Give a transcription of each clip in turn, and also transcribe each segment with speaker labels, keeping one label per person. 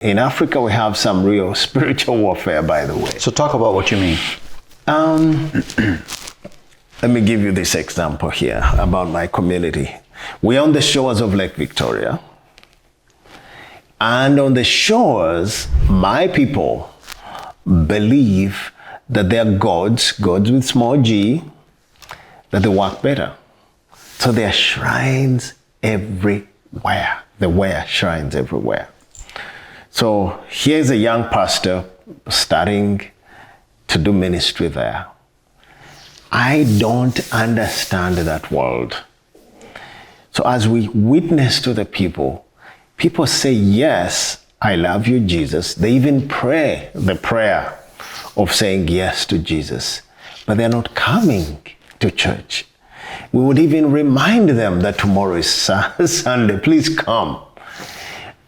Speaker 1: In Africa, we have some real spiritual warfare, by the way.
Speaker 2: So talk about what you mean.
Speaker 1: Let me give you this example here about my community. We're on the shores of Lake Victoria. And on the shores, my people believe that they are gods with small g, that they work better. So there are shrines everywhere. There were shrines everywhere. So here's a young pastor starting to do ministry there. I don't understand that world. So as we witness to the people, people say, yes, I love you, Jesus. They even pray the prayer of saying yes to Jesus, but they're not coming to church. We would even remind them that tomorrow is Sunday, please come.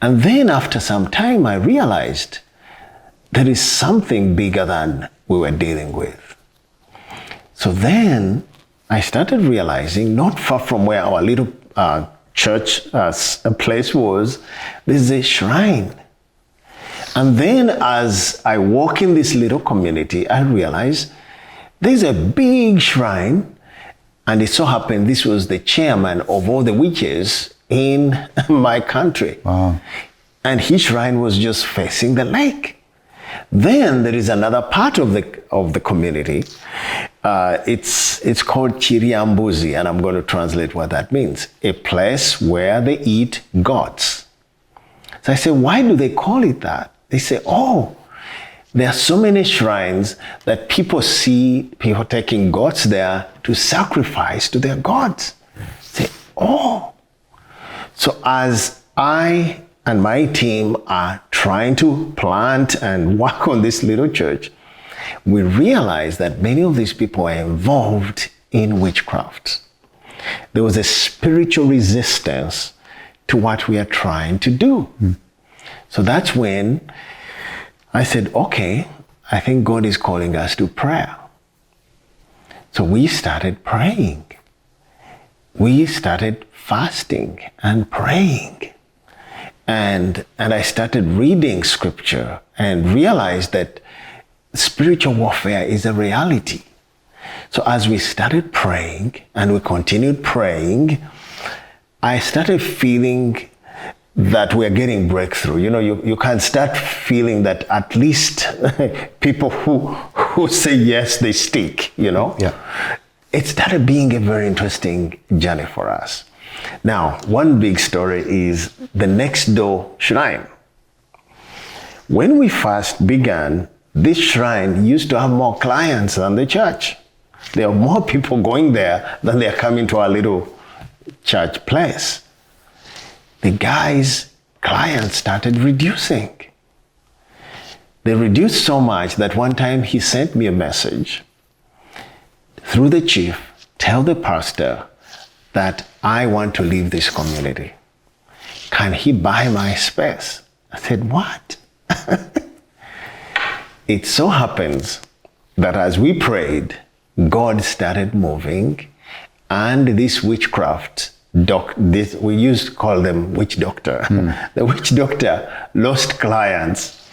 Speaker 1: And then after some time, I realized there is something bigger than we were dealing with. So then I started realizing, not far from where our little church place was, there's a shrine. And then as I walk in this little community, I realized there's a big shrine, and it so happened this was the chairman of all the witches in my country.
Speaker 2: Wow.
Speaker 1: And his shrine was just facing the lake. Then there is another part of the community. It's called Chiriambuzi, and I'm going to translate what that means. A place where they eat goats. So I say, why do they call it that? They say, oh, there are so many shrines that people see people taking goats there to sacrifice to their gods. Say, oh. So as I and my team are trying to plant and work on this little church, we realized that many of these people are involved in witchcraft. There was a spiritual resistance to what we are trying to do. So that's when I said, okay, I think God is calling us to prayer. So we started praying. We started fasting and praying. And I started reading scripture and realized that spiritual warfare is a reality. So as we started praying and we continued praying, I started feeling that we're getting breakthrough. You know, you can start feeling that at least people who say yes, they stick, you know?
Speaker 2: Yeah.
Speaker 1: It started being a very interesting journey for us. Now, one big story is the next door shrine. When we first began, this shrine used to have more clients than the church. There are more people going there than they are coming to our little church place. The guy's clients started reducing. They reduced so much that one time he sent me a message through the chief, tell the pastor that I want to leave this community. Can he buy my space? I said, what? It so happens that as we prayed, God started moving, and this witchcraft we used to call them witch doctor. The witch doctor lost clients.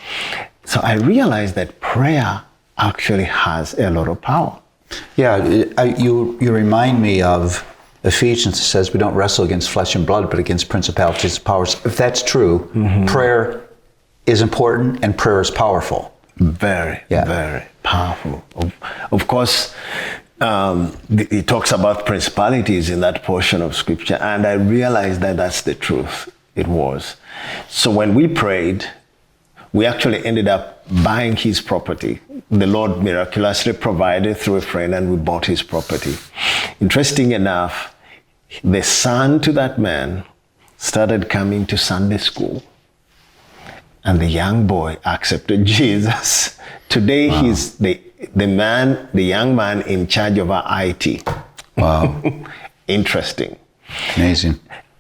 Speaker 1: So I realized that prayer actually has a lot of power.
Speaker 2: Yeah, you remind me of Ephesians. It says we don't wrestle against flesh and blood, but against principalities and powers. If that's true, prayer is important and prayer is powerful.
Speaker 1: Very powerful. Of course, it talks about principalities in that portion of scripture, and I realized that that's the truth. It was. So when we prayed, we actually ended up buying his property. The Lord miraculously provided through a friend, and we bought his property. Interesting enough, the son to that man started coming to Sunday school, and the young boy accepted Jesus. Today, wow. He's the young man in charge of our IT.
Speaker 2: Wow.
Speaker 1: Interesting.
Speaker 2: Amazing.